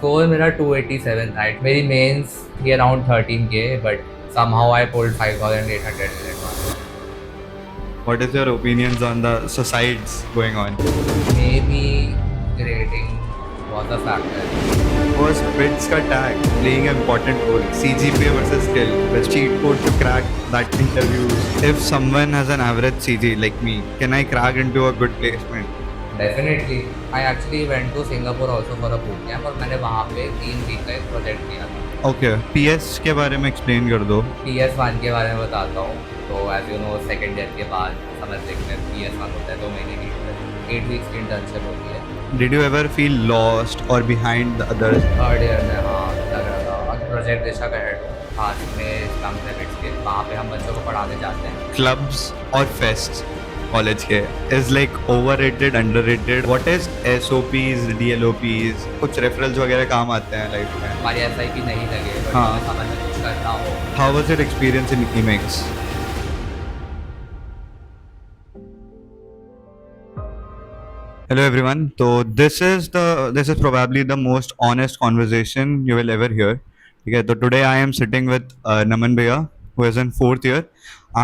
Score मेरा 287 था. मेरी मेंस थी around 13K, but somehow I pulled 5,800 in advance. What is your opinions on the suicides going on? Maybe grading was a factor. Was BITS ka tag playing an important role? CGPA versus skill, the cheat code to crack that interviews. If someone has an average CG like me, can I crack into a good placement? Definitely. I actually went to Singapore also for a boot camp और मैंने वहाँ पे 3 week का एक project किया था. Okay, PS के बारे में explain कर दो. PS1 के बारे में बताता हूँ. तो as you know second year के बाद समर ब्रेक में PS1 होता है, 2 महीने की 8 वीक्स की इंटर्नशिप होती है. Did you ever feel lost or behind the others? Third year में हाँ लग रहा था. और प्रोजेक्ट दिशा का हेड खास में इस्लाम क्रेडिट्स के वहाँ पे हम बच्चों को पढ़ाने जाते हैं. Clubs or fests college के is like overrated, underrated. What is SOPs, DLOPs? कुछ referrals वगैरह काम आते हैं लाइफ में. हमारी SIP नहीं लगे बट हाँ. हमें समझ में कुछ करना हो. How was your experience in EMIX? Hello everyone. So this is probably the most honest conversation you will ever hear. Okay, so today I am sitting with Naman Bhaiya, who is in fourth year,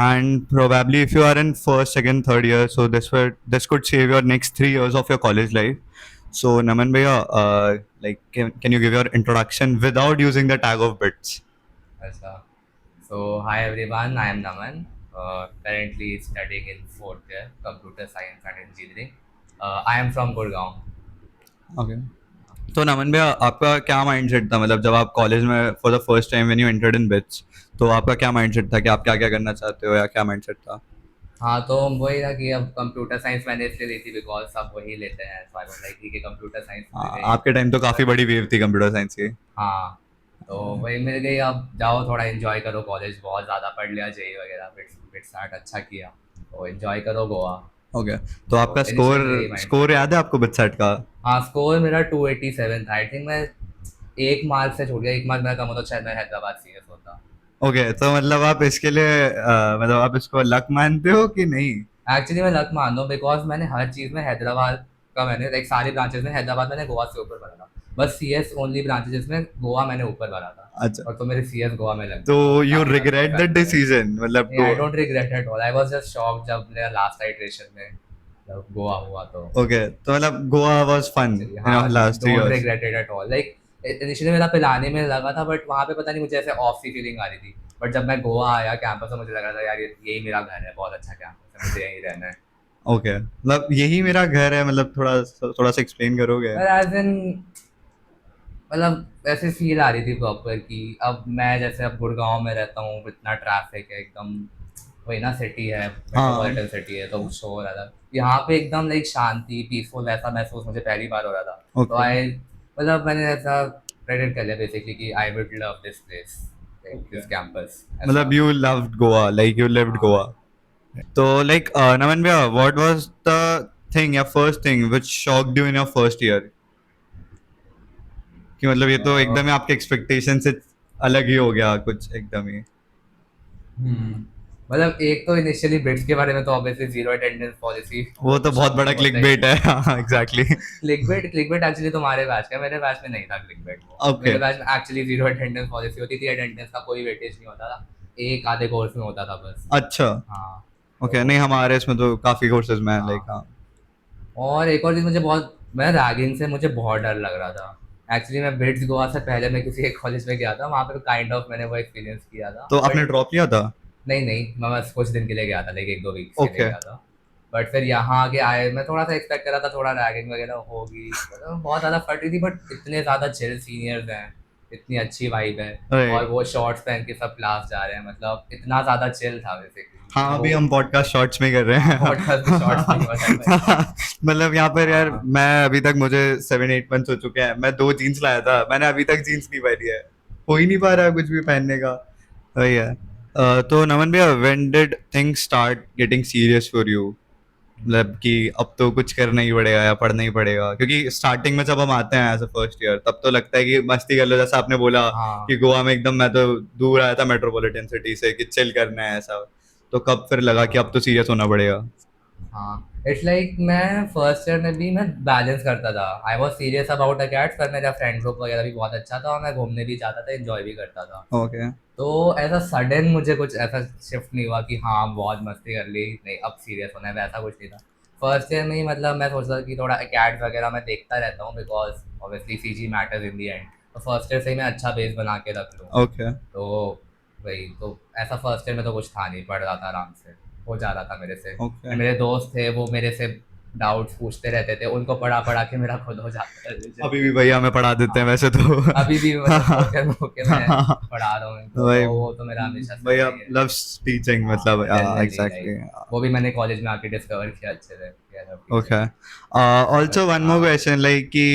and probably if you are in first, second, third year, so this could save your next 3 years of your college life. So Naman Bhaiya, like can you give your introduction without using the tag of bits? ऐसा. So hi everyone, I am Naman. Currently studying in fourth year computer science and engineering. I am from Gurgaon. Okay. तो नमन भैया आपका क्या mindset था, मतलब जब आप college में for the first time when you entered in bits, तो आपका क्या माइंडसेट था कि आप क्या क्या करना चाहते हो या क्या माइंडसेट था? हाँ तो वही था कि अब कंप्यूटर साइंस मैंने इसलिए ली थी बिकॉज सब वही लेते हैं. सो आई वाज लाइक ठीक है कंप्यूटर साइंस मिल गई. आपके टाइम तो काफ़ी बड़ी वेव थी कंप्यूटर साइंस की. हाँ तो वही मिल गई. अब जाओ थोड़ा एंजॉय करो कॉलेज. बहुत ज़्यादा पढ़ लिया जेई वगैरह. बिट बिट स्टार्ट अच्छा किया तो एंजॉय करो गोवा. ओके, तो आपका तो स्कोर initially यही mindset स्कोर था. याद है आपको बिटसेट का? हाँ स्कोर मेरा 287 था. आई थिंक मैं एक मार्क से छूट गया. एक मार्क मेरा कम होता शायद मैं हैदराबाद CS होता. ओके, तो मतलब आप इसके लिए मतलब आप इसको लक मानते हो कि नहीं? एक्चुअली मैं लक मान दूँ बिकॉज मैंने हर चीज़ में हैदराबाद का मैंने लाइक सारी ब्रांचेस में हैदराबाद मैंने गोवा से ऊपर भरा था. बस CS ओनली ब्रांचेस जिसमें गोवा मैंने ऊपर भरा था. अच्छा, और तो मेरे CS गोवा में लग तो गई. यू काफी रिग्रेट द factor है. डिसीजन, मतलब नहीं आई don't regret at all. I was just shocked जब मेरा लास्ट आइटरेशन में जब गोवा हुआ तो. ओके, तो मतलब गोवा वाज फन Actually, इन हाँ last don't 3 years. Regret it at all. Like initially मेरा पिलाने में लगा था बट वहाँ पे पता नहीं मुझे ऐसे ऑफ सी फीलिंग आ रही थी. बट जब मैं गोवा आया कैंपस में मुझे लग रहा था यार यही मेरा घर है. बहुत अच्छा कैंपस है. मुझे यहीं रहना है. ओके, मतलब यही मेरा घर है, मतलब थोड़ा सा एक्सप्लेन करोगे? पर एज इन मतलब ऐसे फील आ रही थी प्रॉपर कि अब मैं जैसे अब गुड़गांव में रहता हूँ. इतना ट्रैफिक है एकदम. वही ना सिटी है हाँ. मेट्रोपॉलिटन सिटी है तो शोर रहा था. यहाँ पे एकदम लाइक शांति पीसफुल ऐसा महसूस मुझे पहली बार हो रहा था. तो ओके, आई मतलब मैंने ऐसा क्रेडिट कर लिया बेसिकली कि I would love this place this campus. मतलब you loved Goa, like you lived हाँ. Goa. So like Naman bhaiya, what was the thing, your first thing which shocked you in your first year? कि मतलब ये तो एकदम ही आपके expectation से अलग ही हो गया कुछ एकदम ही. मतलब एक तो इनिशियली ब्रिट्स के बारे में तो ऑब्वियसली जीरो अटेंडेंस पॉलिसी. वो तो बहुत बड़ा क्लिक बेट है. हाँ एग्जैक्टली. क्लिकबेट एक्चुअली तुम्हारे बैच का. मेरे बैच में नहीं था क्लिकबेट. ओके. मेरे बैच में एक्चुअली जीरो अटेंडेंस पॉलिसी होती थी. अटेंडेंस का कोई वेटेज नहीं होता था. एक आधे कोर्स में होता था बस. अच्छा. हाँ. ओके, तो नहीं हमारे इसमें तो काफी कोर्सेज में हाँ. लाइक. हाँ. और एक और चीज़ मुझे बहुत मैं रैगिंग से मुझे बहुत डर लग रहा था. एक्चुअली मैं ब्रिट्स गोवा से पहले मैं किसी एक कॉलेज में गया था. वहाँ पे काइंड ऑफ मैंने वो एक्सपीरियंस किया था तो आपने बट ड्रॉप लिया था? नहीं मैं बस कुछ दिन के लिए गया था. लाइक 1-2 वीक्स के लिए ओके. गया था. बट फिर यहाँ आके आए मैं थोड़ा सा एक्सपेक्ट कर रहा था थोड़ा रैगिंग वगैरह होगी. मतलब बहुत ज़्यादा फट रही थी बट इतने ज़्यादा चिल सीनियर्स हैं. इतनी अच्छी वाइब है. और राइट. वो शॉर्ट्स पहन के सब क्लास जा रहे हैं. मतलब इतना ज़्यादा चिल था बेसिकली. हाँ, अभी हम पॉडकास्ट शॉर्ट्स में कर रहे हैं. पॉडकास्ट भी शॉर्ट्स नहीं हुआ था. मतलब यहाँ पर यार हाँ. मैं अभी तक मुझे 7-8 मंथ्स हो चुके हैं. मैं 2 जीन्स लाया था, मैंने अभी तक जीन्स नहीं पहनी है. हो ही नहीं पा रहा है कुछ भी पहनने का. वही है. तो नमन भैया, when did things start getting serious for you? मतलब कि अब तो कुछ करना ही पड़ेगा या पढ़ना ही पड़ेगा, क्योंकि स्टार्टिंग में जब हम आते हैं एज अ फर्स्ट ईयर तब तो लगता है कि मस्ती कर लो, जैसा आपने बोला हाँ. कि गोवा में एकदम मैं तो दूर आया था मेट्रोपॉलिटन सिटी से कि चिल करना है ऐसा. तो कब फिर लगा कि अब तो सीरियस होना पड़ेगा? हाँ इट्स लाइक मैं फर्स्ट ईयर में भी मैं बैलेंस करता था। आई वॉज सीरियस अबाउट अकेट्स, पर मेरा फ्रेंड ग्रुप वगैरह भी बहुत अच्छा था और मैं घूमने भी जाता था, इंजॉय भी करता था। ओके तो ऐसा सडन मुझे कुछ ऐसा शिफ्ट नहीं हुआ कि हाँ बहुत मस्ती कर ली, नहीं अब सीरियस होना है, वैसा कुछ नहीं था। फर्स्ट ईयर में ही मतलब मैं सोचता था कि थोड़ा अकेट्स वगैरह मैं देखता रहता हूँ, because obviously CG matters in the and. तो फर्स्ट ईयर से ही मैं अच्छा बेस बना के रख लूँ। ओके तो वही तो, ऐसा फर्स्ट ईयर में तो कुछ था नहीं, पढ़ रहा था आराम से, हो जा रहा था मेरे से। ओके। मेरे दोस्त थे वो मेरे से डाउट्स पूछते रहते थे, उनको पढ़ा पढ़ा के मेरा खुद हो जाता है revision। अभी भी भैया हमें पढ़ा देते हैं हाँ, वैसे तो। अभी भी मतलब फोर्थ होके मैं पढ़ा रहा हूँ इनको, भाई तो वो तो मेरा हमेशा से भैया रही है। लव्स टीचिंग हाँ मतलब जनरली एग्जैक्टली। लाइक, वो भी मैंने कॉलेज में आके डिस्कवर किया अच्छे से कि I love teaching। Okay. Also, but one more हाँ, question, like, कि,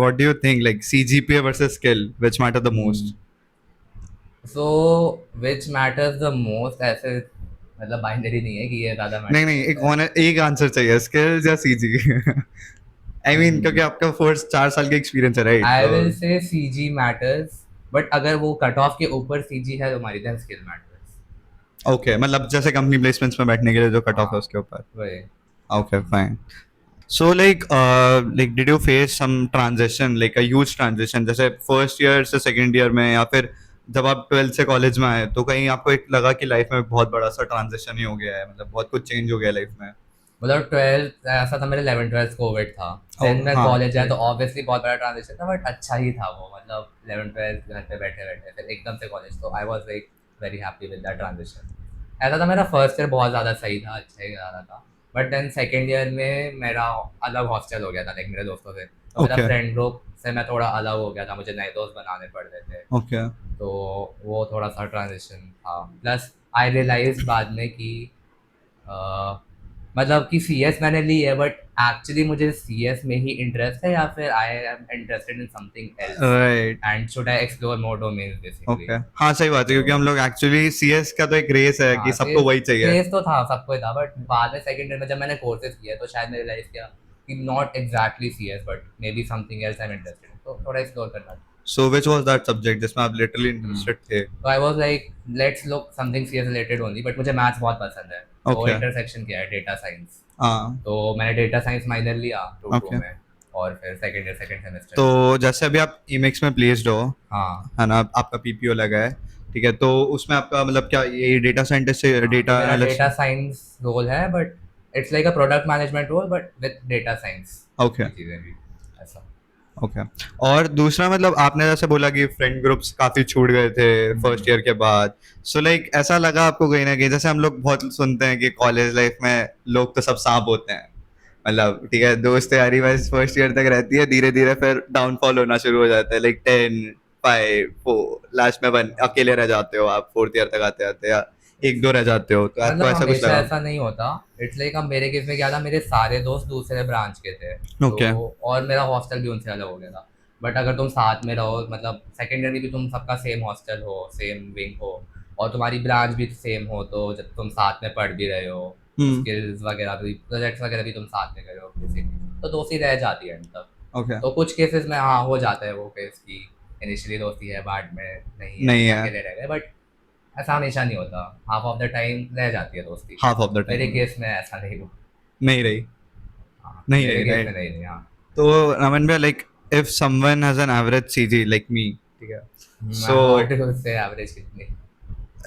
what do you think, like, CGPA versus skill, which matter the most? So which matters the most, ऐसे मतलब बाइनरी नहीं है कि ये ज़्यादा नहीं मैटर नहीं, करता है। एक आंसर चाहिए, स्किल्स या सीजी। आई मीन क्योंकि आपका फर्स्ट 4 साल का एक्सपीरियंस है, राइट? आई तो will say C ji matters, but अगर वो कट ऑफ के ऊपर सी जी है तुम्हारी, देन स्किल मैटर्स। ओके, मतलब जैसे कंपनी प्लेसमेंट्स में बैठने के लिए जो कट ऑफ है हाँ उसके ऊपर। वही। Okay fine. So like did you face some transition, like a huge transition, जैसे फर्स्ट ईयर से सेकंड ईयर में, या फिर जब आप ट्वेल्थ से कॉलेज में आए तो कहीं आपको एक लगा कि लाइफ में बहुत बड़ा सा ट्रांजिशन ही हो गया है, मतलब बहुत कुछ चेंज हो गया लाइफ में? मतलब ट्वेल्थ ऐसा था, मेरे 11 ट्वेल्थ कोविड था। ओ देन मैं हाँ कॉलेज आया तो right. ऑब्वियसली बहुत बड़ा ट्रांजिशन था, बट अच्छा ही था वो। मतलब 11 ट्वेल्थ घर पे बैठे बैठे फिर एकदम से कॉलेज, तो I was like very happy with that transition. ऐसा था मेरा फर्स्ट ईयर बहुत ज़्यादा सही था, अच्छा ही जा रहा था। बट देन सेकेंड ईयर में मेरा अलग हॉस्टल हो गया था लाइक मेरे दोस्तों से, तो मेरा ओके फ्रेंड ग्रुप से मैं थोड़ा अलग हो गया था, मुझे नए दोस्त बनाने पड़ रहे थे। ओके तो वो थोड़ा सा ट्रांजिशन था। प्लस आई रियलाइज बाद में कि मतलब कि सी एस मैंने ली है, बट एक्चुअली मुझे सी एस में ही इंटरेस्ट है, या फिर आई am interested in something else, right. And should I explore more domains basically. Okay हाँ सही बात है, तो क्योंकि हम लोग एक्चुअली सीएस का तो एक रेस है कि हाँ, सबको वही चाहिए। क्रेज तो था, सबको ही था, बट बाद में सेकंड ईयर में जब मैंने कोर्सेज किया तो शायद मैंने रियलाइज किया कि not exactly C S, but may be something else I am interested in, तो थोड़ा एक्सप्लोर करना था। So which was that subject जिसमें आप लिटरली हम्म। इंटरेस्टेड थे? तो I was like let's look something C S related only, but मुझे maths बहुत पसंद है, तो ओके इंटरसेक्शन किया है डेटा साइंस। हाँ तो मैंने डेटा साइंस माइनर लिया 2-2 ओके। में, और फिर सेकंड ईयर सेकंड तो सेमेस्टर। जैसे अभी आप इमेक्स में प्लेस्ड हो, हाँ, है ना, आपका पीपीओ लगा है, ठीक है, तो उसमें आपका मतलब क्या ये डेटा साइंटिस्ट से हाँ ये डेटा मेरा एनालिस्ट? डेटा साइंस रोल है, but it's like a product management role but with data science okay की चीज़ें भी, ऐसा। ओके। और दूसरा मतलब आपने जैसे बोला कि फ्रेंड ग्रुप्स काफी छूट गए थे फर्स्ट ईयर के बाद, सो लाइक ऐसा लगा आपको कहीं ना कहीं, जैसे हम लोग बहुत सुनते हैं कि कॉलेज लाइफ में लोग तो सब सांप होते हैं, मतलब ठीक है दोस्त यारी बस फर्स्ट ईयर तक रहती है, धीरे धीरे फिर डाउनफॉल होना शुरू हो जाता है, लाइक 10, 5, 4, लास्ट में 1 अकेले रह जाते हो आप फोर्थ ईयर तक आते आते, या 1-2 रह जाते हो, तो आपको मतलब ऐसा कुछ हमेशा लगा? ऐसा नहीं होता। इट्स लाइक अब मेरे केस में क्या था, मेरे सारे दोस्त दूसरे ब्रांच के थे, ओके तो और मेरा हॉस्टल भी उनसे अलग हो गया था। बट अगर तुम साथ में रहो, मतलब सेकेंड ईयर में भी तुम सबका सेम हॉस्टल हो, सेम विंग हो, और तुम्हारी ब्रांच भी सेम हो, तो जब तुम साथ में पढ़ भी रहे हो, हम्म स्किल्स वगैरह भी, प्रोजेक्ट्स वगैरह भी तुम साथ में कर रहे हो बेसिकली, तो दोस्ती रह जाती है एंड तक। ओके तो कुछ केसेस में हाँ हो जाता है वो केस की इनिशियली दोस्ती है, बाद में नहीं है, नहीं है, अकेले रह गए, बट ऐसा हमेशा नहीं होता, हाफ ऑफ द टाइम रह जाती है दोस्ती। हाफ ऑफ द मेरे टाइम केस में ऐसा नहीं हुआ। नहीं रही, हाँ नहीं मेरे रही केस में राइट। नहीं नहीं, हाँ। तो रमन भैया, like if someone has an average CG like me, ठीक है, मैं सो वॉट से एवरेज कितनी,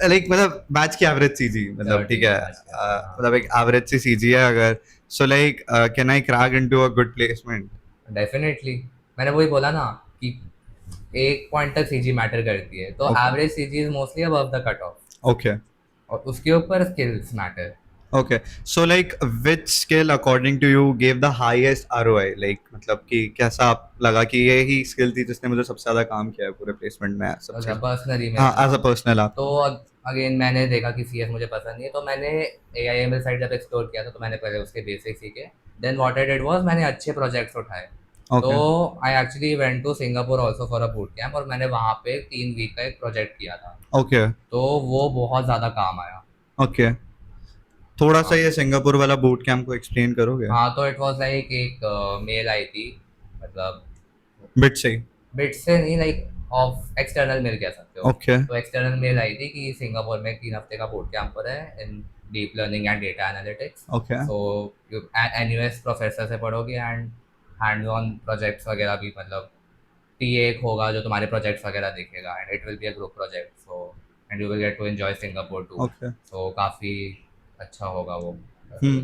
लाइक मतलब बैच की एवरेज सीजी, मतलब ठीक ठीक है, है आज के, हाँ। मतलब एक एवरेज सी सीजी है अगर, so like can I crack into a good placement? Definitely, मैंने वही बोला ना कि एक पॉइंट तक सीजी मैटर करती है, तो okay average CG is mostly above the cut off, okay और उसके ऊपर skills matter. Okay. So like which skill according to you give the highest ROI, like मतलब कि कैसा आप लगा कि ये ही स्किल थी जिसने मुझे सबसे ज्यादा काम किया है पूरे प्लेसमेंट में सबसे? पर्सनली मैं हाँ एज अ बोलूँ, पर्सनल आप। तो अगेन मैंने देखा कि सी एस मुझे पसंद नहीं है, तो मैंने A I M L side जब एक्सप्लोर किया था, तो मैंने पहले उसके बेसिक सीखे। Then what I did was, मैंने अच्छे प्रोजेक्ट्स उठाए। तो okay I actually went to Singapore also for a boot camp, और मैंने वहाँ पे 3 वीक का एक प्रोजेक्ट किया था, ओके तो वो बहुत ज़्यादा काम आया। ओके। थोड़ा सा हाँ ये सिंगापुर वाला बूट कैंप को एक्सप्लेन करोगे? हाँ, तो इट वाज लाइक एक मेल आई थी, मतलब बिट सही। बिट से नहीं, लाइक ऑफ एक्सटर्नल मेल कह सकते हो। ओके तो एक्सटर्नल मेल आई थी कि सिंगापुर में 3 हफ्ते का बूट कैंप हो रहा है इन deep learning and data analytics. Okay. So NUS professor से पढ़ोगे एंड हैंड्स ऑन प्रोजेक्ट्स वगैरह भी, मतलब टीए एक होगा जो तुम्हारे प्रोजेक्ट्स वगैरह देखेगा and it will be a group project. So and you will get to enjoy Singapore too. Okay. So काफ़ी अच्छा होगा वो. Hmm.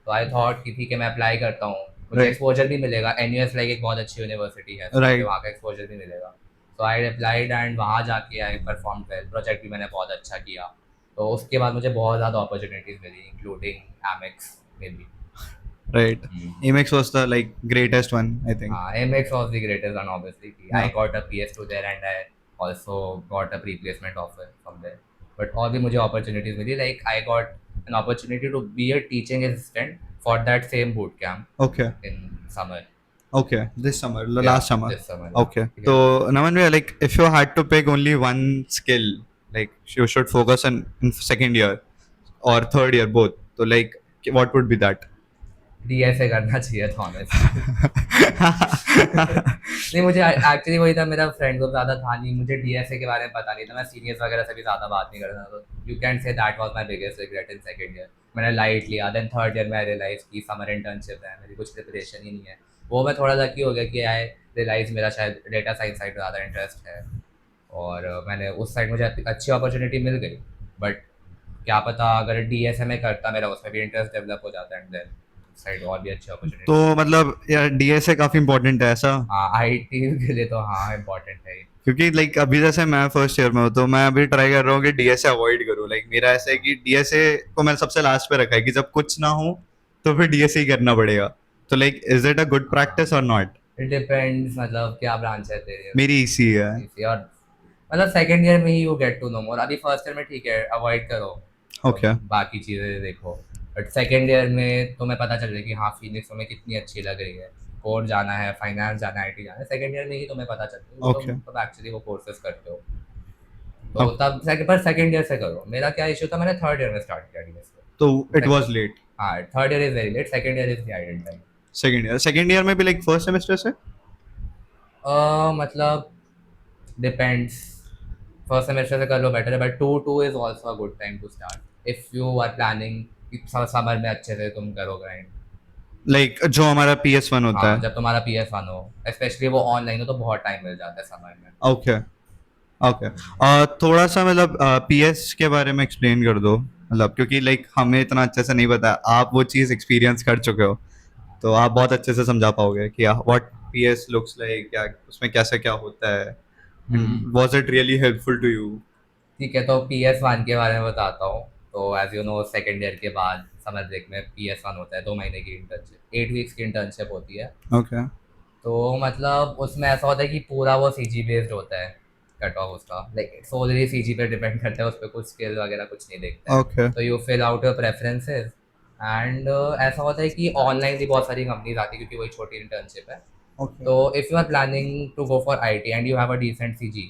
तो आई थॉट कि ठीक है मैं अप्लाई करता हूँ, मुझे Right. एक्सपोजर भी मिलेगा. NUS लाइक एक बहुत अच्छी यूनिवर्सिटी है, तो Right. मुझे वहाँ का एक्सपोजर भी मिलेगा. तो आई अप्लाइड एंड वहाँ जाके आई परफॉर्म वेल. प्रोजेक्ट भी मैंने बहुत अच्छा किया. तो उसके बाद मुझे बहुत ज़्यादा अपॉर्चुनिटीज़ मिली इंक्लूडिंग Amex में भी. Right. Amex was the like greatest one, I think. Amex was the greatest one, obviously. I Yeah. got a PS2 there and I also got a pre-placement offer from there. But और भी मुझे opportunities milli. Like I got an opportunity to be a teaching assistant for that same boot camp Okay. in summer. Okay. This summer, Yeah, last summer. this summer, yeah. Okay. Yeah. So, Naman bhaiya, like if you had to pick only one skill, like you should focus on in second year or third year both. So, like, what would be that? DSA करना चाहिए था honestly. नहीं, मुझे actually वही था, मेरा friend group ज़्यादा था नहीं, मुझे DSA के बारे में पता नहीं था, मैं सीनियर्स वगैरह से भी ज़्यादा बात नहीं करता था. तो you can say that was my biggest regret in second year. मैंने लाइट लिया. देन थर्ड ईयर में आई रियलाइज कि समर इंटर्नशिप है, मेरी कुछ प्रिपरेशन ही नहीं है. वो मैं थोड़ा लकी हो गया कि आई रियलाइज मेरा शायद डेटा साइंस साइड ज़्यादा इंटरेस्ट है और मैंने उस साइड मुझे अच्छी अपॉर्चुनिटी मिल गई. बट क्या पता अगर DSA में करता मेरा उसमें भी इंटरेस्ट डेवलप हो जाता एंड देन साइड और भी अच्छी अपॉर्चुनिटी. तो मतलब यार DSA काफी इंपॉर्टेंट है ऐसा. हाँ, IT के लिए तो हाँ इम्पोर्टेंट है. क्योंकि लाइक अभी जैसे मैं फर्स्ट ईयर में हूँ तो मैं अभी ट्राई कर रहा हूँ कि DSA अवॉइड करूँ. लाइक मेरा ऐसा है कि DSA को मैंने सबसे लास्ट पे रखा है कि जब कुछ ना हो तो फिर DSA ही करना पड़ेगा. तो like is it a good practice और नॉट? इट डिपेंड्स, मतलब क्या ब्रांच है तेरी. मेरी इसी है. और मतलब सेकंड ईयर में ही यू गेट टू नो मोर. अभी फर्स्ट ईयर में ठीक है अवॉइड करो. Okay. बाकी चीज़ें देखो. बट सेकंड ईयर में तुम्हें पता चल रहा है कि हाँ फिनिक्स में कितनी अच्छी लग रही है, कोर जाना है, फाइनेंस जाना है, IT जाना है. सेकंड ईयर में ही तुम्हें पता चलता है. Okay. तुम एक्चुअली वो कोर्सेज करते हो तो तब पर सेकंड ईयर से करो. मेरा क्या इशू था, मैंने थर्ड ईयर में स्टार्ट किया DSA. तो इट वाज लेट. हाँ, third year is very late. Second year is the ideal time. Second year में भी लाइक फर्स्ट सेमेस्टर से मतलब डिपेंड्स. फर्स्ट सेमेस्टर से कर लो बेटर है, but two is also a good time to start if you are planning summer में अच्छे से तुम करो ग्राइंड. लाइक जो हमारा PS1 होता हाँ, है. जब तुम्हारा PS1 हो, स्पेशली वो ऑनलाइन हो तो बहुत टाइम मिल जाता है समर में. ओके. ओके. थोड़ा सा मतलब PS के बारे में एक्सप्लेन कर दो. मतलब क्योंकि लाइक हमें इतना अच्छे से नहीं पता, आप वो चीज़ एक्सपीरियंस कर चुके हो तो आप बहुत अच्छे से समझा पाओगे कि व्हाट PS लुक्स लाइक, क्या उसमें कैसे क्या होता है, was it really helpful to you? ठीक है, तो PS1 के बारे में बताता हूँ. तो as you know second year के बाद समर ब्रेक में PS1 होता है, 2 महीने की इंटर्नशिप, 8 वीक्स की इंटर्नशिप होती है. ओके. तो मतलब उसमें ऐसा होता है कि पूरा वो CG बेस्ड होता है कट ऑफ उसका. लाइक सोलली CG पे डिपेंड करता है, उस पर कुछ स्किल वगैरह कुछ नहीं देखते हैं. ओके. तो you fill out your preferences and ऐसा होता है कि ऑनलाइन भी बहुत सारी कंपनीज आती है क्योंकि वही छोटी इंटर्नशिप है. ओके. तो if you are planning to go for IT and you have a decent CG,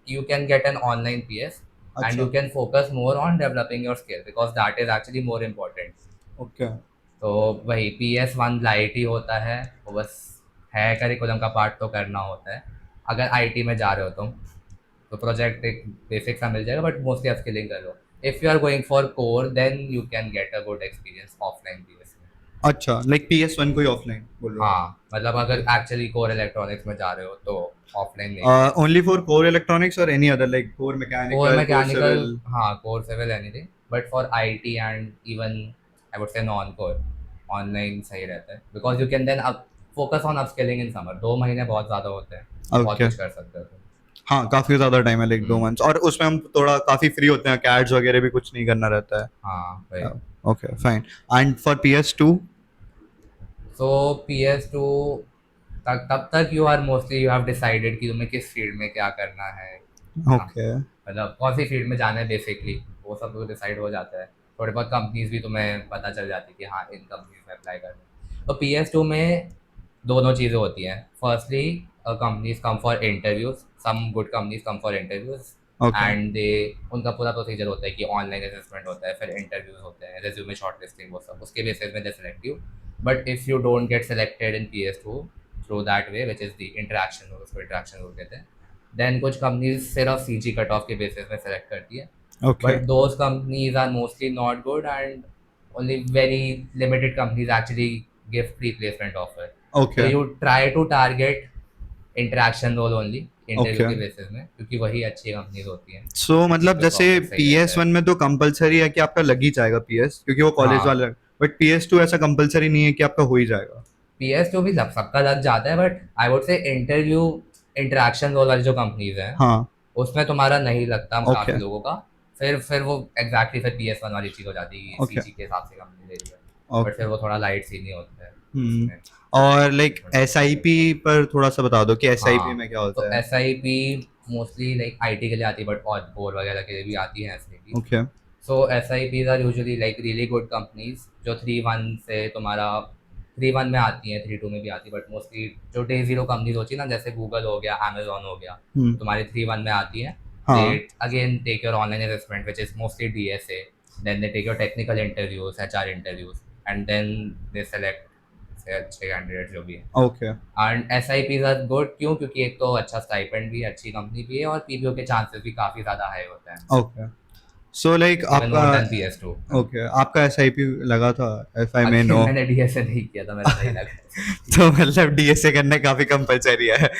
you can get an online PS and अच्छा. you can focus more on developing your skill because that is actually more important. Okay. तो वही PS1 light ही होता है, वो बस है curriculum का part तो करना होता है. अगर IT में जा रहे हो तुम तो प्रोजेक्ट एक बेसिक सा मिल जाएगा बट मोस्टली अपस्किलिंग कर लो. If you are going for core then you can get a good experience offline PS में. अच्छा, लाइक PS1 कोई ऑफलाइन बोल रहे हो? हाँ, मतलब अगर एक्चुअली कोर इलेक्ट्रॉनिक्स में जा रहे हो तो ऑफलाइन नहीं. ओनली फॉर कोर इलेक्ट्रॉनिक्स और any other like core core mechanical, mechanical, हाँ core civil anything, but for IT and even I would say non core online सही रहता है बिकॉज यू कैन देन अब focus on upskilling in summer. 2 महीने बहुत ज़्यादा होते हैं, बहुत Okay. कुछ कर सकते हो तुम. हाँ काफी ज्यादा टाइम है, लाइक 2 मंथ्स, और उसमें हम थोड़ा काफी फ्री होते हैं, कैड्स वगैरह भी कुछ नहीं करना रहता है. हाँ भाई. Okay fine. And for PS2? So PS2 तब तक you are mostly you have decided कि तुम्हें किस फील्ड में क्या करना है. ओके. मतलब कौन सी फील्ड में जाना है बेसिकली वो सब कुछ डिसाइड हो जाता है. थोड़े बहुत कंपनीज भी तुम्हें पता चल जाती है कि हाँ इन कंपनीज में अप्लाई करना है. तो PS2 में दोनों चीज़ें होती हैं. Firstly companies come for interviews, some good companies come for interviews Okay. And they उनका पूरा प्रोसीजर होता है कि ऑनलाइन असेसमेंट होता है, फिर इंटरव्यूज होते हैं, रेज्यूमे शॉर्टलिस्टिंग, वो सब उसके बेसिस में they select you. But if you don't get selected in PS2 through that way which is the interaction rule, उसको इंटरेक्शन रूल कहते हैं, देन कुछ कंपनीज सिर्फ CG कट ऑफ के बेसिस में सेलेक्ट करती है Okay. But those companies are mostly not good, and only very limited companies actually give free placement offer. So Okay. you try to target interaction role only interview Okay. के basis में, क्योंकि वही अच्छी companies होती हैं सो मतलब जिसपे जैसे प्रॉफिट सही रहता PS1 है। में तो कंपलसरी है कि आपका लग ही जाएगा PS, क्योंकि वो कॉलेज हाँ, वाला है, बट PS2 ऐसा कंपलसरी नहीं है कि आपका हो ही जाएगा। PS2 भी सबका लग जाता है, but I would say interview interaction role वाली जो कंपनीज हैं हाँ। उसमें तुम्हारा नहीं लगता हम ओके। काफ़ी लोगों का। फिर वो एग्जैक्टली फिर PS1 वाली चीज़ हो जाती है, ओके। सीजी के हिसाब से कंपनी ले रही है, बट ओके। फिर वो थोड़ा लाइट सीन ही होता है हम्म। उसमें। और लाइक थोड़ा SIP पर थोड़ा सा बता दो कि SIP हाँ, में क्या तो होता है। SIP मोस्टली लाइक आईटी के लिए आती है, बट और बोर्ड वगैरह के लिए भी आती है SIP। Okay. So SIPs are usually like really good companies जो 3-1 से तुम्हारा 3-1 में आती हैं, 3-2 में भी आती है, बट मोस्टली जो डे जीरो कंपनीज होती है ना, जैसे गूगल हो गया, अमेजोन हो गया, हम्म। तुम्हारी 3-1 में आती हैं। दे हाँ। Again take your online assessment which is mostly DSA, then they take your technical interviews, HR interviews, and then they select से अच्छे कैंडिडेट जो भी हैं। Okay. And SIPs are good, क्यों? क्योंकि एक तो अच्छा स्टाइपेंड भी है, अच्छी कंपनी भी है, और PPO के चांसेस भी काफ़ी ज़्यादा हाई होते हैं, ओके। सो लाइक इवन आपका, मोर देन PS2। ओके, आपका SIP लगा था, if I may again know. मैंने DSA नहीं किया था, मेरा नहीं लगा। तो मतलब DSA करना काफी कंपलसरी है।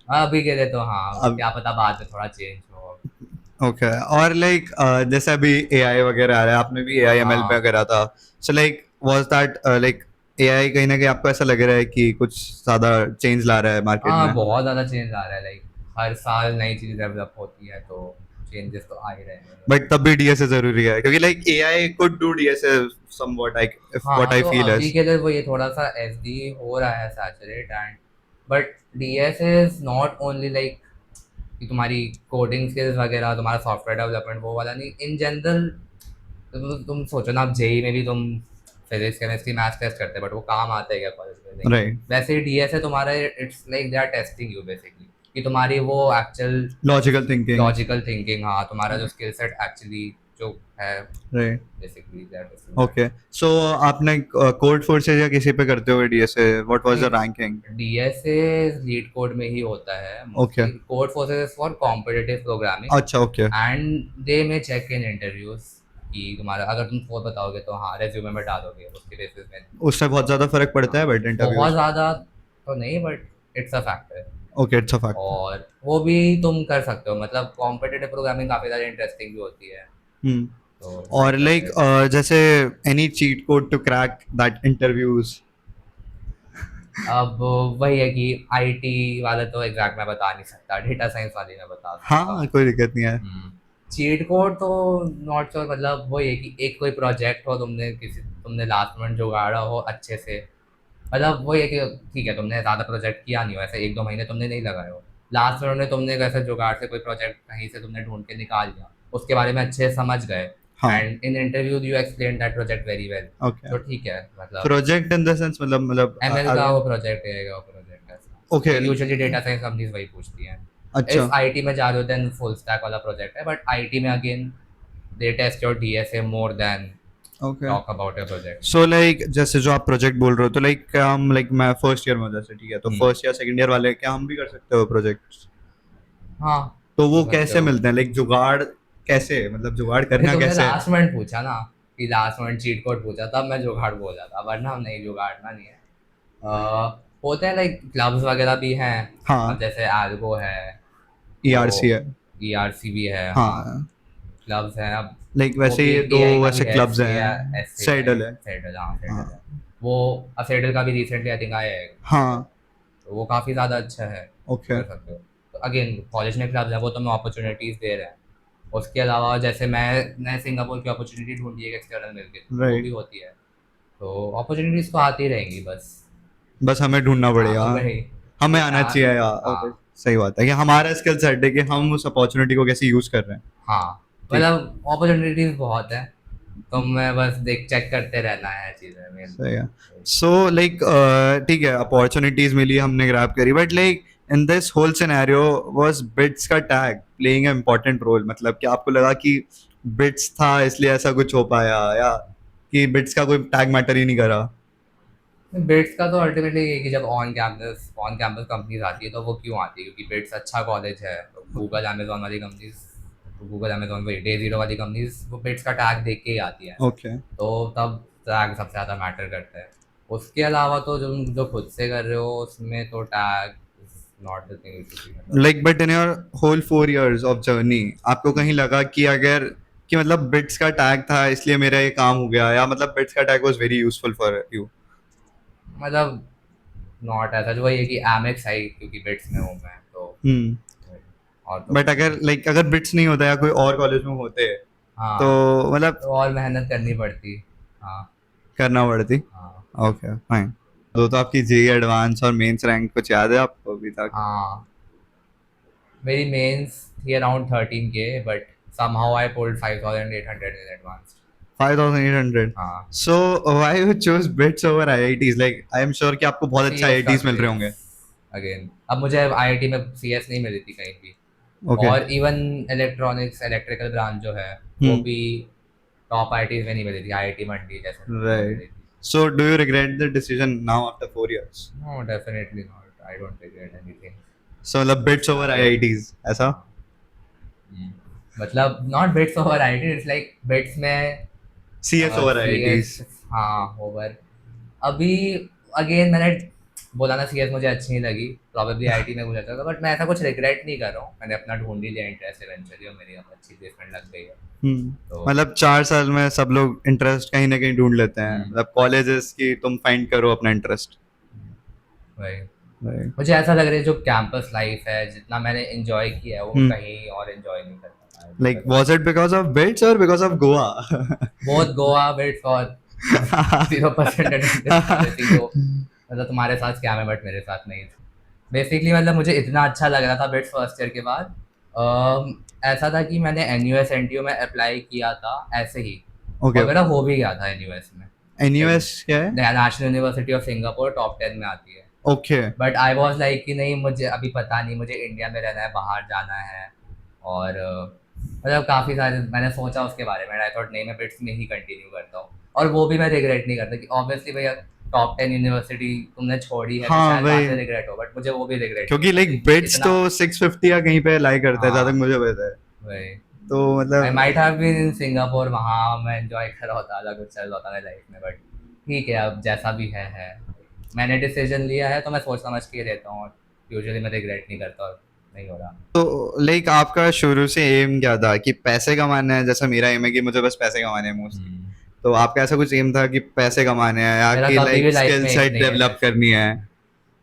हाँ, अभी के लिए तो हाँ, अब क्या पता बाद में थोड़ा चेंज हो। ओके। और लाइक जैसे अभी AI वगैरह आ रहा है, आपने भी AI ML पे हाँ, करा था, so like was that like AI कहीं ना कहीं आपको ऐसा लग रहा है कि कुछ ज्यादा चेंज ला रहा है मार्केट हाँ, में? बहुत ज़्यादा चेंज आ रहा है, लाइक हर साल नई चीज़ डेवलप होती है, तो चेंजेस तो आ ही रहे हैं। बट तब भी DSA जरूरी है, क्योंकि like AI could do DSA somewhat, like if what हाँ, I तो feel अभी is। के लिए वो ये थोड़ा सा SD हो रहा है saturate, and but DSA is not only like कि तुम्हारी कोडिंग स्किल्स वगैरह, तुम्हारा सॉफ्टवेयर डेवलपमेंट वो वाला नहीं, इन जनरल। तुम सोचो ना, आप जेई में भी तुम फिजिक्स केमिस्ट्री मैथ्स टेस्ट करते हैं, बट वो काम आता है क्या कॉलेज में? नहीं। राइट। वैसे ही DSA तुम्हारा, it's like they are testing you basically, कि तुम्हारी वो actual logical thinking. Logical thinking, हाँ, तुम्हारा जो स्किल सेट एक्चुअली जो है, right. Basically they are testing that. Okay. So आपने कोड फोर्सेज या किसी पे करते हुए DSA, व्हाट वाज द नहीं, रैंकिंग? DSA लीड कोड में ही होता है okay. Mostly. Codeforces for competitive programming, अच्छा। ओके। एंड दे में चेक इन इंटरव्यूज कि तुम्हारा, अगर तुम कोड बताओगे तो हाँ रेज्यूमे में डालोगे, उसके बेसिस में। उससे बहुत ज्यादा फर्क पड़ता हाँ, है बट बहुत इंटरव्यूज में? ज़्यादा तो नहीं, but it's a factor. Okay, it's a fact. और वो भी तुम कर सकते हो, मतलब कॉम्पिटिटिव प्रोग्रामिंग काफ़ी ज़्यादा इंटरेस्टिंग भी होती है, हम्म। तो और ट्राई लाइक करते रहो। जैसे any cheat code to crack that interviews? अब वही है कि IT वाले तो एग्जैक्ट मैं बता नहीं सकता, डेटा साइंस वाले मैं बता सकता हाँ, हूँ। कोई दिक्कत नहीं है। चीट कोड तो नॉट श्योर, मतलब वही है कि एक कोई प्रोजेक्ट हो, तुमने लास्ट मिनट जुगाड़ा हो अच्छे से, मतलब वही है कि ठीक है, तुमने ज़्यादा प्रोजेक्ट किया नहीं हो, ऐसे 1-2 महीने तुमने नहीं लगाए हो, लास्ट मिनट में तुमने कैसे जुगाड़ से कोई प्रोजेक्ट कहीं से तुमने ढूंढ के निकाल लिया, उसके बारे में अच्छे से समझ गए, हाँ। And in interview you explain that project very well, okay. तो ठीक है, मतलब प्रोजेक्ट इन द सेंस मतलब ML का वो प्रोजेक्ट रहेगा, वो प्रोजेक्ट ओके। ऐसा यूजुअली डेटा साइंस कंपनीज वही पूछती हैं। अच्छा। इफ IT में जा रहे हो देन फुल स्टैक वाला प्रोजेक्ट है, बट IT में again they test your DSA more than okay. talk about your project. So like जैसे जो आप प्रोजेक्ट बोल रहे हो, तो लाइक क्या हम, लाइक मैं फर्स्ट ईयर में हूँ जैसे, ठीक है, तो हम्म, फर्स्ट या सेकंड ईयर वाले क्या हम भी कर सकते हो प्रोजेक्ट्स? हाँ, तो वो कर सकते कैसे हो। मिलते हैं, लाइक जुगाड़ कैसे, मतलब जुगाड़ अरे करना तुमने कैसे है? लास्ट मिनट पूछा ना, कि लास्ट मिनट चीट कोड पूछा, तब मैं जुगाड़ बोला था, वरना हम नहीं, जुगाड़ना नहीं है। होते हैं लाइक क्लब्स वगैरह भी हैं। अब हाँ। जैसे एल्गो है, वो ERC है। ERC भी है, हाँ, हाँ। क्लब्स हैं। अब लाइक वो वैसे भी ये एक दो AI का भी वैसे है, क्लब्स SA या हैं, SA सेडल टाइप, है। सेडल, हाँ सेडल है। हाँ। वो सेडल का भी रिसेंटली आई थिंक आया है, हाँ। तो वो काफ़ी ज़्यादा अच्छा है, ओके। कर सकते हो। तो अगेन कॉलेज में क्लब्स है, वो तुम्हें अपॉर्चुनिटीज़ दे रहे हैं। उसके अलावा जैसे मैं सिंगापुर की अपॉर्चुनिटी ढूंढी है एक्सटर्नल मिलके, वो भी राइट। होती है, तो अपॉर्चुनिटीज़ तो आती रहेंगी, बस। बस हमें ढूंढना हाँ, पड़ेगा। वही हमें बस, आना चाहिए यार। ओके। हाँ, सही बात है कि हमारा स्किल सेट है कि हम उस अपॉर्चुनिटी को कैसे यूज कर रहे हैं। हाँ, ठीक। मतलब अपॉर्चुनिटीज़ बहुत है, तो मैं बस देख चेक करते रहना है चीज़ें मेन। सही है। सो लाइक ठीक है, अपॉर्चुनिटीज मिली, हमने ग्रैब करी, but like in this whole scenario was BITS का tag playing a important role? मतलब कि आपको लगा कि बिट्स था इसलिए ऐसा कुछ हो पाया, या कि बिट्स का कोई टैग मैटर ही नहीं करा? बिट्स का तो अल्टीमेटली ये है कि जब ऑन कैंपस कंपनीज आती है, तो वो क्यों आती है? क्योंकि बिट्स अच्छा कॉलेज है, तो गूगल अमेजोन वाली कंपनीज तो गूगल अमेजोन वही डे जीरो वाली कंपनीज वो बिट्स का टैग देख के ही आती हैं, ओके, तो तब टैग सबसे ज़्यादा मैटर करता है। उसके अलावा तो जो खुद से कर रहे हो उसमें तो टैग नॉट द थिंग मतलब। Like but in your whole 4 years of journey आपको कहीं लगा कि अगर कि मतलब बिट्स का टैग था इसलिए मेरा ये काम हो गया, या मतलब बिट्स का tag was very useful for you? मतलब नॉट ऐसा जो वही है कि एमएक्स आई क्योंकि बिट्स में हूँ मैं तो। हम्म। और तो बट कुछ अगर नहीं। लाइक अगर बिट्स नहीं होता या कोई और कॉलेज में होते तो हाँ मतलब तो और मेहनत करनी पड़ती। हाँ। करना पड़ती। हाँ। Okay fine. तो आपकी जेई एडवांस और मेंस रैंक कुछ याद है आपको अभी तक? हाँ मेरी मेंस थी around 13K but somehow I pulled 5,800 in advanced। 5800। हाँ so why you choose bits over IITs? Like I am sure कि आपको बहुत अच्छा सीएस का आईआईटीज मिल रहे क्रेज होंगे। अगेन। अब मुझे आईआईटी में सीएस नहीं मिली थी कहीं भी। ओके। और इवन इलेक्ट्रॉनिक्स इलेक्ट्रिकल ब्रांच जो है वो हम्म। भी टॉप आईआईटीज में नहीं मिली थी, आईआईटी मंडी जैसे में राइट। मिली थी। So do you regret the decision now after 4 years? No definitely not, I don't regret anything. So मतलब बिट्स ओवर आगे आईआईटीज ऐसा? हाँ। मतलब not BITS over IIT, it's like BITS में सीएस ओवर आईआईटीज। सीएस। हाँ over. अभी again मैंने बोला ना सीएस मुझे अच्छी नहीं लगी, प्रॉबेबली आईआईटी में मुझे अच्छा था, बट मैं ऐसा कुछ रिग्रेट नहीं कर रहा हूँ, मैंने अपना ढूंढ ही लिया इंटरेस्ट इवेंचुअली और मेरी अब अच्छी प्लेसमेंट लग गई है। तो मतलब 4 साल में सब लोग इंटरेस्ट कहीं ना कहीं ढूंढ लेते हैं, हम्म, मतलब कॉलेजेस की तुम फाइंड करो अपना इंटरेस्ट। वही राइट। मुझे ऐसा लग रहा है जो कैंपस लाइफ है जितना मैंने एंजॉय किया है वो कहीं और एंजॉय नहीं कर पाया like was it because of bits और बिकॉज ऑफ गोवा? बहुत गोवा वेट फॉर 0% अटेंडेंस वाले थी जो मतलब तुम्हारे साथ स्कैम है बट मेरे साथ नहीं था। बेसिकली मतलब मुझे इतना अच्छा लग रहा था बिट्स फर्स्ट ईयर के बाद। ऐसा था कि मैंने एनयूएस एनटीयू में अप्लाई किया था ऐसे ही ओके। और मेरा हो भी गया था एनयूएस में। एनयूएस क्या है? National university of Singapore top 10 में आती है। Okay. But I was like कि नहीं मुझे अभी पता नहीं, मुझे इंडिया में रहना है बाहर जाना है। और मतलब काफ़ी सारे मैंने सोचा उसके बारे में, आई थॉट नहीं मैं बिट्स में ही कंटिन्यू करता हूँ। और वो भी मैं रिग्रेट नहीं करता कि ऑब्वियसली भैया टॉप 10 यूनिवर्सिटी तुमने छोड़ी है तो हाँ शायद बाद भाई, में रिग्रेट हो, बट मुझे वो भी रिग्रेट नहीं क्योंकि होना लाइक चाहिए कि बिट्स इतना। तो 650 या कहीं पे लाई करता है जहाँ तक हाँ मुझे पता है। वही। तो आई मतलब might have been in Singapore, वहाँ मैं एंजॉय कर रहा होता, अलग कुछ चल रहा होता मेरी लाइफ में, बट ठीक है अब जैसा भी है। मैंने डिसीजन लिया है तो मैं सोच समझ के लेता हूँ, यूजुअली मैं रिग्रेट नहीं करता और नहीं हो रहा। तो लाइक आपका शुरू से एम क्या था कि पैसे कमाना है? जैसा मेरा एम है कि मुझे बस पैसे कमाने हैं मोस्टली। हम्म। तो आपका ऐसा कुछ एम था कि पैसे कमाने हैं या मेरा कि कभी भी लाइक लाइफ स्किल में एम सेट नहीं है डेवलप पैसे। करनी है?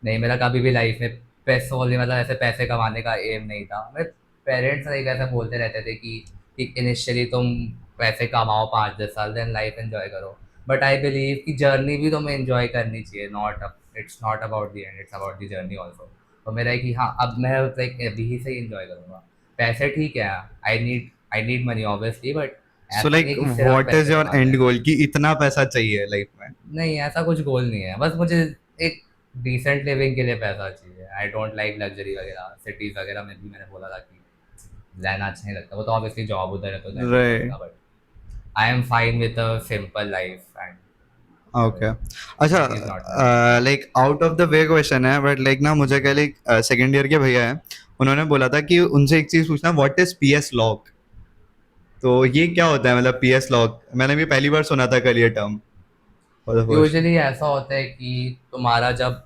नहीं मेरा कभी भी लाइफ में पैसों वाली मतलब ऐसे पैसे कमाने का एम नहीं था। मेरे पेरेंट्स लाइक ऐसा बोलते रहते थे कि इनिशियली तुम पैसे कमाओ 5-10 साल देन लाइफ एंजॉय करो। बट आई बिलीव कि जर्नी भी तुम्हें एंजॉय करनी चाहिए, not it's not about the end, it's about the journey also. तो मेरा है कि हाँ अब मैं लाइक अभी से ही एंजॉय करूँगा। पैसे ठीक है, I need money obviously, but so ऐसा नहीं लाइक है कि सिर्फ व्हाट इज पैसे योर कमाने एंड हैं। गोल कि इतना पैसा चाहिए लाइफ में? नहीं ऐसा कुछ गोल नहीं है, बस मुझे एक डिसेंट लिविंग के लिए पैसा चाहिए। आई डोंट लाइक लग्जरी वगैरह, सिटीज वगैरह में भी मैंने बोला था कि रहना अच्छा नहीं लगता, वो तो ऑब्वियसली जॉब उधर है तो रहना ही राइट। पड़ेगा, but I am fine with a simple life and okay. अच्छा, city is not my. Like out of the way question है बट लाइक ना मुझे क्या लाइक सेकेंड ईयर के भैया हैं, उन्होंने बोला था कि उनसे एक चीज पूछना, व्हाट इज पीएस लॉक? तो ये क्या होता है मतलब पीएस लॉक? मैंने भी पहली बार सुना था कल ये term for the first. Usually ऐसा होता है कि तुम्हारा जब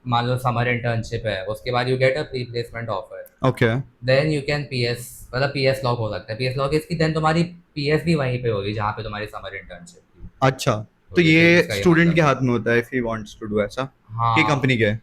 मान लो समर इंटर्नशिप है उसके बाद you get a pre placement offer, okay. Then you can PS मतलब पीएस लॉक हो सकता है। पीएस लॉक इसकी देन तुम्हारी पीएस भी वहीं पे होगी जहाँ पे तुम्हारी समर इंटर्नशिप थी। अच्छा, तो तो यूजुअली ये इसका ये स्टूडेंट के मतलब है। हाथ में होता है if he wants to do ऐसा कि हाँ कंपनी के?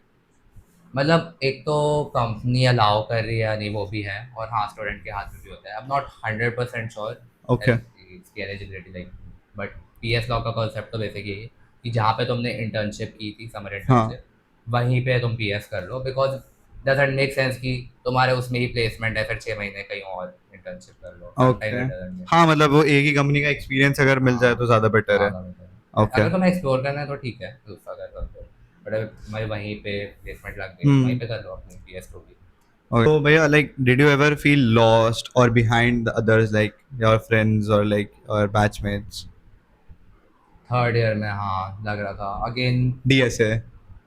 मतलब एक तो कंपनी अलाउ कर रही है या नहीं वो भी है, और हाँ स्टूडेंट के हाथ में भी होता है। अब नॉट 100% श्योर ओके। इसकी eligibility like, but PS law का कॉन्सेप्ट तो वैसे यही है कि जहाँ पे तुमने इंटर्नशिप की थी समर हाँ। इंटर्नशिप वहीं पे तुम पीएस कर लो, बिकॉज डजेंट मेक सेंस कि तुम्हारे उसमें ही प्लेसमेंट है फिर 6 महीने कहीं और इंटर्नशिप कर लो, okay. Sometimes it doesn't make हाँ सेंस। मतलब वो एक ही कंपनी का एक्सपीरियंस अगर मिल जाए हाँ तो ज़्यादा बेटर है। ज़्यादा बेटर है, ओके। अगर तुम्हें एक्सप्लोर करना है तो ठीक है दूसरा कर सकते हो, बट अगर तुम्हारी वहीं पे प्लेसमेंट लग गई वहीं हम्म। पे कर लो अपनी पीएस को भी। Okay. So, भैया, like, did you ever feel lost or behind the others, like your friends or like your batchmates? Third year में हाँ लग रहा था अगेन। DSA.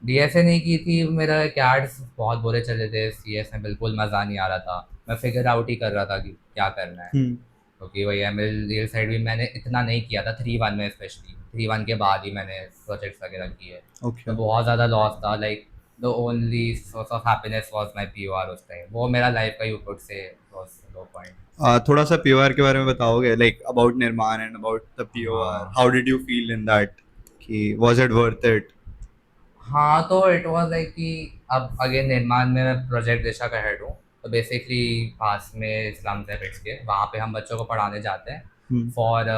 डीएसए नहीं की थी, मेरा कैट्स बहुत बुरे चले थे, सीएस में बिल्कुल मज़ा नहीं आ रहा था। मैं फिगर आउट ही कर रहा था कि क्या करना है, हम्म. क्योंकि वही एमएल रियल साइड भी मैंने इतना नहीं किया था 3-1 में, स्पेशली 3-1 के बाद ही मैंने प्रोजेक्ट्स वगैरह किए। तो Okay. बहुत ज़्यादा लॉस था, like the only source of happiness was my POR उस टाइम। वो मेरा लाइफ का you could say was low point. थोड़ा सा पीओआर के बारे में बताओगे, like about Nirmaan and about the POR, हाँ, how did you feel in that, कि वाज इट वर्थ इट? हाँ, तो इट वाज लाइक कि अब अगेन निर्माण में मैं प्रोजेक्ट दिशा का हेड हूँ। तो बेसिकली पास में इस्लाम जैबिट्स के वहाँ पे हम बच्चों को पढ़ाने जाते हैं हम्म. For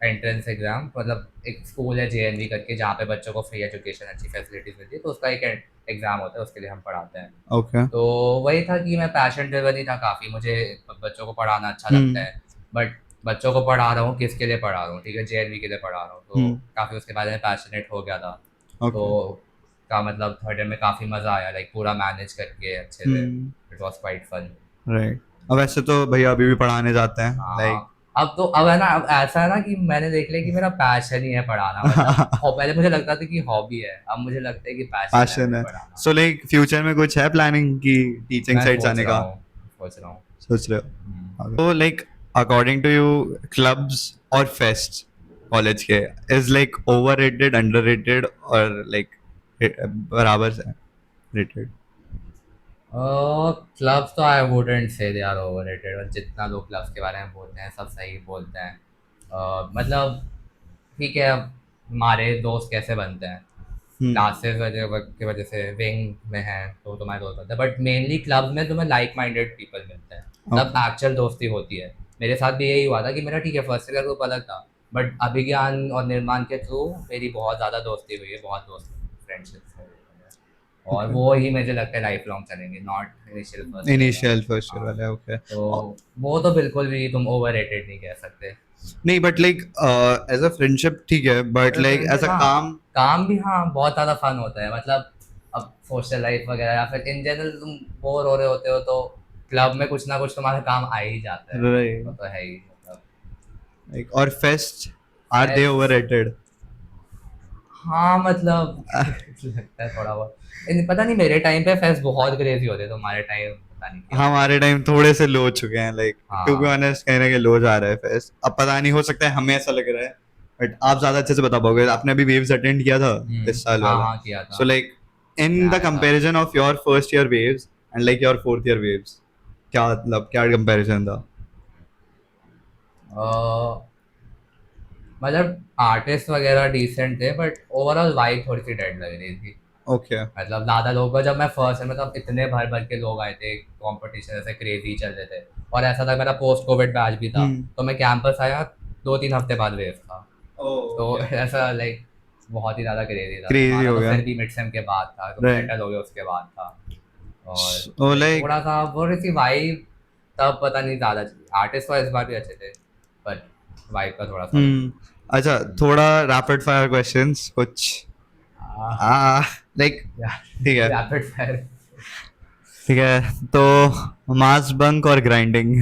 entrance exam. मतलब एक स्कूल है जेएनवी करके, जहाँ पे बच्चों को फ्री एजुकेशन, अच्छी फैसिलिटीज मिलती है, तो उसका एक एग्जाम होता है, उसके लिए हम पढ़ाते हैं। ओके. तो वही था कि मैं पैशन ड्रिवन ही था काफ़ी, मुझे बच्चों को पढ़ाना अच्छा लगता हम्म. है। बट बच्चों को पढ़ा रहा हूँ, किसके लिए पढ़ा रहा हूँ, ठीक है, जेएनवी के लिए पढ़ा रहा हूँ, तो हम्म. काफ़ी उसके बारे में पैशनेट हो गया था। तो ओके. का मतलब थर्ड ईयर में काफ़ी मज़ा आया, लाइक पूरा मैनेज करके अच्छे से। Hmm. It was quite fun. Right. अब वैसे तो भैया अभी भी पढ़ाने जाते हैं, हाँ, लाइक. अब तो अब है ना, अब ऐसा है ना कि मैंने देख लिया कि मेरा पैशन ही है पढ़ाना। मतलब पहले मुझे लगता था कि हॉबी है, अब मुझे लगता है कि पैशन है पैशन मुझे है. पढ़ाना। सो लाइक फ्यूचर में कुछ है प्लानिंग की टीचिंग मैं साइड सोच जाने रहा का? हूँ, सोच रहा हूँ। सोच रहे हम्म। हो? तो like according to you, clubs और फेस्ट कॉलेज के इज लाइक ओवररेटेड, अंडररेटेड, और लाइक बराबर से रेटेड? क्लब्स तो I wouldn't say they are overrated, और जितना लोग क्लब्स के बारे में बोलते हैं सब सही बोलते हैं। मतलब ठीक है, अब हमारे दोस्त कैसे बनते हैं, हम्म. क्लासेस वजह की वजह से विंग में है तो तुम्हारे दोस्त बनते हैं, बट मेनली क्लब में तुम्हें लाइक माइंडेड पीपल मिलते हैं, तब ओके. एक्चुअल दोस्ती होती है। मेरे साथ भी यही हुआ था कि मेरा ठीक है फर्स्ट ईयर का ग्रुप अलग था, बट अभिज्ञान और निर्माण के थ्रू मेरी बहुत ज़्यादा दोस्ती हुई है, बहुत दोस्त फ्रेंडशिप्स हुई है। और ओके. वो ही मुझे लगता है लाइफ लॉन्ग चलेंगे, नॉट इनिशियल फर्स्ट ईयर वाला। इनिशियल फर्स्ट ईयर हाँ, वाले, ओके. तो वो तो बिल्कुल भी तुम ओवर रेटेड नहीं कह सकते। नहीं, but like as a friendship ठीक है, but like as friendship a हाँ, काम. काम भी हाँ बहुत ज़्यादा फन होता है। मतलब अब सोशल लाइफ वगैरह या फिर इन जनरल तुम बोर हो रहे होते हो तो क्लब में कुछ ना कुछ तुम्हारा काम आ ही जाता है, वो राइट. तो है ही। मतलब लाइक और fest, are they fest, overrated? हाँ मतलब लगता है थोड़ा बहुत। पता नहीं, मेरे टाइम पे फेस्ट बहुत क्रेजी होते, तुम्हारे टाइम पता नहीं क्या होता हमारे है। टाइम थोड़े से लो चुके हैं, लाइक टू बी हाँ, ऑनेस्ट कहीं ना कहीं लो जा रहा है फेस्ट. अब पता नहीं, हो सकता है हमें ऐसा लग रहा है, बट आप ज्यादा अच्छे से बता पाओगे, आपने अभी वेव्स अटेंड किया था इस साल हाँ, वाला. हाँ किया सो था, लाइक इन मैं द आया था। Comparison of your first year waves and like your fourth year waves, क्या मतलब क्या कंपैरिजन था? मतलब आर्टिस्ट वगैरह डिसेंट थे, बट ओवरऑल वाइब थोड़ी सी डेड लग रही थी। ओके. मतलब ज़्यादा लोग का, जब मैं फर्स्ट में मतलब इतने भर भर के लोग आए थे, कंपटीशन ऐसे क्रेजी चल रहे थे। और ऐसा था मेरा पोस्ट कोविड बैच भी था, हम्म. तो मैं कैंपस आया 2-3 हफ्ते बाद वेव था। तो ओके. ऐसा लाइक बहुत ही ज़्यादा क्रेजी था। क्रेजी तुम्हारा हो तो गया. फिर भी मिड सेम के बाद था, तुम राइट. सेटल हो गए उसके बाद था। और सो लाइक लाइक. थोड़ा सा वो सी वाइब, तब पता नहीं ज़्यादा चली। आर्टिस्ट तो इस बार भी अच्छे थे, बट वाइब का थोड़ा सा वो हम्म. अच्छा, थोड़ा रैपिड फायर क्वेश्चंस कुछ. आ, आ लाइक. यार, ठीक है. Rapid fire. ठीक है, तो मास बंक और ग्राइंडिंग?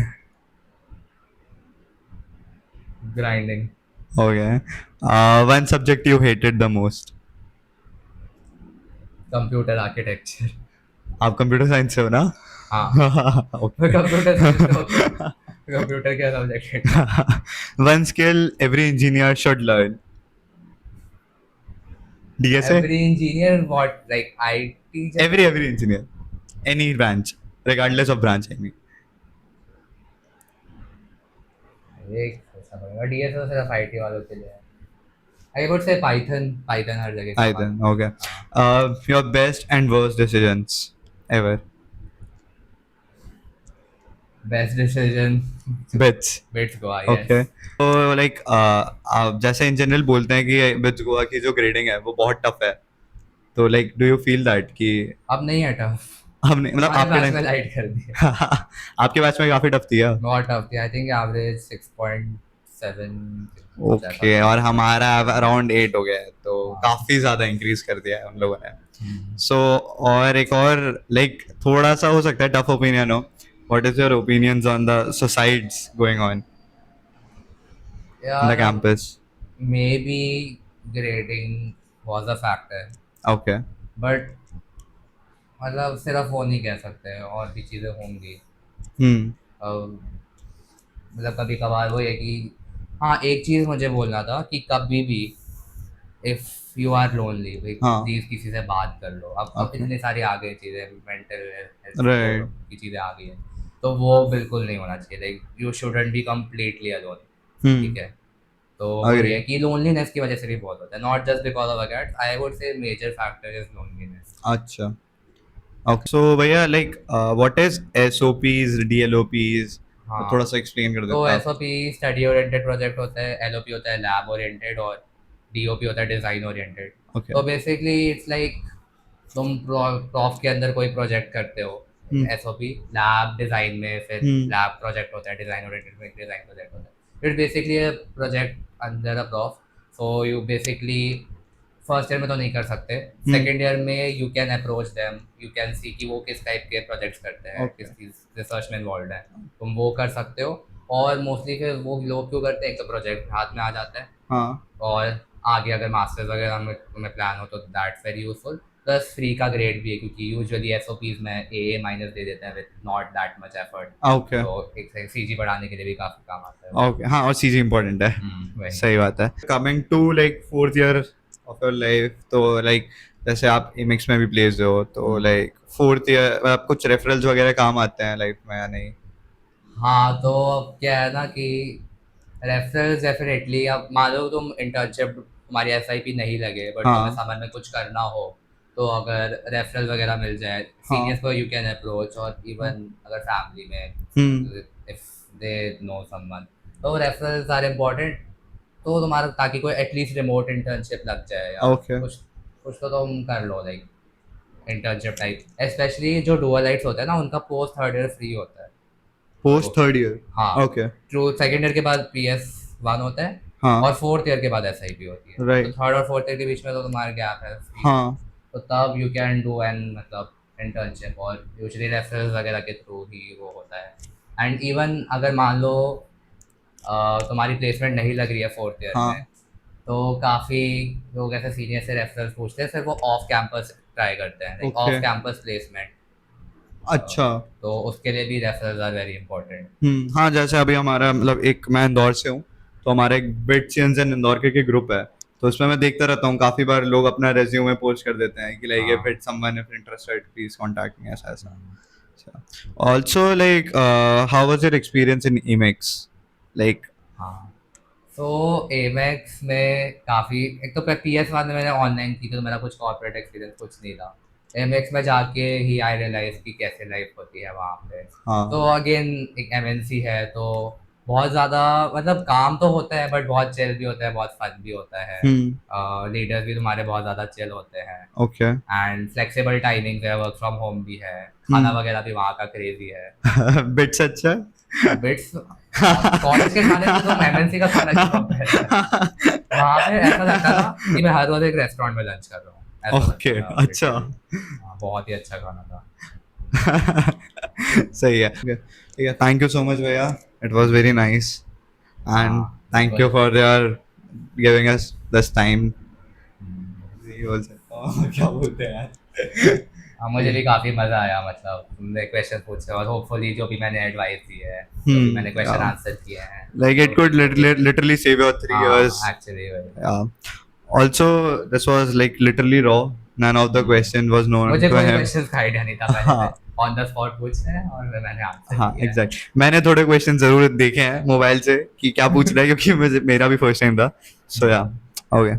ग्राइंडिंग। हो गया. One subject you hated the most? Computer architecture. आप कंप्यूटर साइंस से हो ना? हाँ, मैं ओके. कंप्यूटर साइंस का होता, कंप्यूटर के सब्जेक्ट है। One skill every engineer should learn? DSA? Every engineer what, like IT जैसे एवरी कुछ? Engineer, any branch, regardless of branch, I mean. एक सोचना पड़ेगा, डीएस तो सिर्फ आईटी वालों के लिए है। I would say Python, Python हर जगह I काम then आता है। okay. हाँ, Your best and worst decisions ever? Best decision, Bits. Bits Goa, okay. Yes. तो लाइक आप जैसे इन जनरल बोलते हैं कि बिट्स गोवा की जो ग्रेडिंग है वो बहुत टफ है, तो like do you feel that कि अब नहीं है टफ, हमने मतलब हमारे आपके बैच टाइम में लाइट कर दी है। आपके बैच में काफी टफ थी? बहुत टफ थी, आई थिंक एवरेज 6.7 कुछ ऐसा ओके, था। और हमारा अराउंड 8 हो गया है, तो हाँ। काफी ज्यादा इंक्रीज कर दिया है उन लोगों ने. हम्म। सो और एक और लाइक थोड़ा सा हो सकता है टफ ओपिनियन हो, what is your opinions on the suicides going on in the यार अब campus? May be grading was a factor, okay. But मतलब सिर्फ वो नहीं कह सकते, और भी चीज़ें होंगी। हम्म। मतलब कभी कभार वो है कि हाँ, एक चीज़ मुझे बोलना था कि कभी भी इफ़ यू आर लोनली, हाँ। प्लीज़ किसी से बात कर लो। अब ओके। इतनी सारी आ गई चीज़ें, मेंटल हेल्थ राइट। की चीज़ें आ गई हैं, तो वो बिल्कुल नहीं होना चाहिए। Like you shouldn't be completely alone. ठीक हम्म। है, तो वही अग्री। है कि लोनलीनेस की वजह से भी बहुत होता है, not just because of a I would say major factor is loneliness. अच्छा। ओके, सो भैया like what is SOPs, DLOPs, थोड़ा हाँ, सा एक्सप्लेन कर तो देते आप। एसओपी स्टडी ओरिएंटेड प्रोजेक्ट होता है, एलओपी होता है लैब ओरिएंटेड, और डीओपी होता है डिज़ाइन ओरिएंटेड। ओके। तो बेसिकली इट्स लाइक तुम प्रॉफ के अंदर कोई प्रोजेक्ट करते हो, हम्म। एसओपी लैब डिज़ाइन में, फिर हम्म। लैब प्रोजेक्ट होता है, डिज़ाइन ओरिएंटेड में डिज़ाइन प्रोजेक्ट होता है। It basically a project under a prof. So you basically first year में तो नहीं कर सकते, हम्म। सेकेंड ईयर में you can approach them, you can see कि वो किस टाइप के प्रोजेक्ट्स करते हैं, ओके। किस चीज़ रिसर्च में इन्वॉल्व है, तुम वो कर सकते हो। और मोस्टली फिर वो लोग क्यों करते हैं, एक तो प्रोजेक्ट हाथ में आ जाता है, हाँ। और आगे अगर मास्टर्स वगैरह में तुम्हें प्लान हो तो that's very useful. Plus free का ग्रेड भी है, क्योंकि यूजुअली एस ओ पीज में ए माइनस दे देते हैं with not that much effort. Okay. तो एक सी जी बढ़ाने के लिए भी काफ़ी काम आता है वो। ओके, हाँ, और चीज़ें इंपॉर्टेंट है। वही। सही बात है। Coming to like fourth year of your life, तो लाइक जैसे आप इमिक्स में भी प्लेस्ड हो, तो हम्म। लाइक फोर्थ ईयर आप कुछ रेफरल्स वगैरह काम आते हैं लाइफ में या नहीं? हाँ, तो अब क्या है ना कि रेफरल्स डेफिनेटली, अब मान लो तुम इंटर्नशिप, तुम्हारी एस आई पी नहीं लगे बट तुम्हें हाँ। समर में कुछ करना हो, तो अगर रेफरल वगैरह मिल जाए हाँ। सीनियर्स को, यू कैन अप्रोच। और हाँ। इवन अगर फैमिली हम्म। में इफ दे नो समवन, तो रेफरल्स आर इम्पोर्टेंट। तो तुम्हारा ताकि कोई एटलीस्ट रिमोट इंटर्नशिप लग जाए, या ओके। कुछ कुछ तो तुम कर लो, लाइक इंटर्नशिप टाइप। स्पेशली जो डुअलाइट्स होते हैं ना, उनका पोस्ट थर्ड ईयर फ्री होता है। पोस्ट तो थर्ड ईयर। हाँ, ओके। जो सेकेंड ईयर के बाद पी एस वन होता है, हाँ। और फोर्थ ईयर के बाद एस आई पी होती है। तो राइट। थर्ड और फोर्थ ईयर के बीच में तो तुम्हारा गैप है फ्री में, हाँ। तो तब यू कैन डू एन मतलब इंटर्नशिप, और यूजुअली रेफरेंस वगैरह के थ्रू ही वो होता है। एंड इवन अगर मान लो तुम्हारी प्लेसमेंट नहीं लग रही है फोर्थ ईयर में, हाँ। तो काफ़ी लोग ऐसे सीनियर से रेफरेंस पूछते हैं, फिर वो ऑफ कैंपस ट्राई करते हैं, like okay. Off campus placement. अच्छा। तो उसके लिए भी रेफरेंस आर वेरी इंपॉर्टेंट। हाँ, जैसे अभी हमारा मतलब एक, मैं इंदौर से हूँ, तो हमारा एक बिट चेंज एंड इंदौर के ग्रुप है, तो उसमें मैं देखता रहता हूँ काफ़ी बार लोग अपना रेज्यूमे पोस्ट कर देते हैं कि लाइक इफ हाँ। It someone if interested please contact me, ऐसा ऐसा। Also like how was your experience in EMX like? हाँ, तो एमएक्स में काफ़ी, एक तो पी एस वन में मैंने ऑनलाइन की थी, तो मेरा कुछ कॉर्पोरेट एक्सपीरियंस कुछ नहीं था। एमएक्स में जाके ही आई रियलाइज कि कैसे लाइफ होती है वहाँ पे। तो हाँ। अगेन एक एमएनसी है, तो बहुत ज़्यादा मतलब काम तो होता है, बट बहुत चिल भी होता है, बहुत फन भी होता है। हम्म। लीडर्स भी तुम्हारे बहुत ज़्यादा चिल होते हैं, ओके। एंड फ्लेक्सिबल टाइमिंग है, वर्क फ्रॉम होम भी है, खाना हम्म। वगैरह भी वहाँ का क्रेजी है। बिट्स अच्छा है? बिट्स, कॉलेज के खाने से तुम एमएनसी का खाना क्यों कंपेयर कर रहे हो? वहाँ पे ऐसा लगता था कि मैं हर रोज एक रेस्टोरेंट में लंच कर रहा हूँ, ऐसा ओके। लगता था अच्छा। लिटरली। हाँ, बहुत ही अच्छा खाना था। सही है। ठीक है, थैंक यू सो मच भैया, it was very nice, and हाँ, थैंक यू बिल्कुल। For your giving us this time. हम्म। ये बोल सकता हूँ क्या बोलते हैं यार। हाँ, मुझे भी काफ़ी मज़ा आया, मतलब तुमने क्वेश्चन पूछे, और होपफुली जो भी मैंने एडवाइस दी है, जो भी मैंने क्वेश्चन Yeah. आंसर किए हैं, Like it जो भी could जो भी literally save your 3 years. हाँ, एक्चुअली वही। Yeah. Also, this was like literally raw. None of the question was known मुझे to कोई him. क्वेश्चन का आइडिया नहीं था पहले से, हाँ। ऑन द स्पॉट पूछे हैं और मैंने आंसर हाँ, किया है। एग्जैक्ट। मैंने थोड़े क्वेश्चन जरूर देखे हैं मोबाइल से कि क्या पूछ रहा है, क्योंकि मुझे मेरा भी फर्स्ट टाइम था। सो या, हो गया।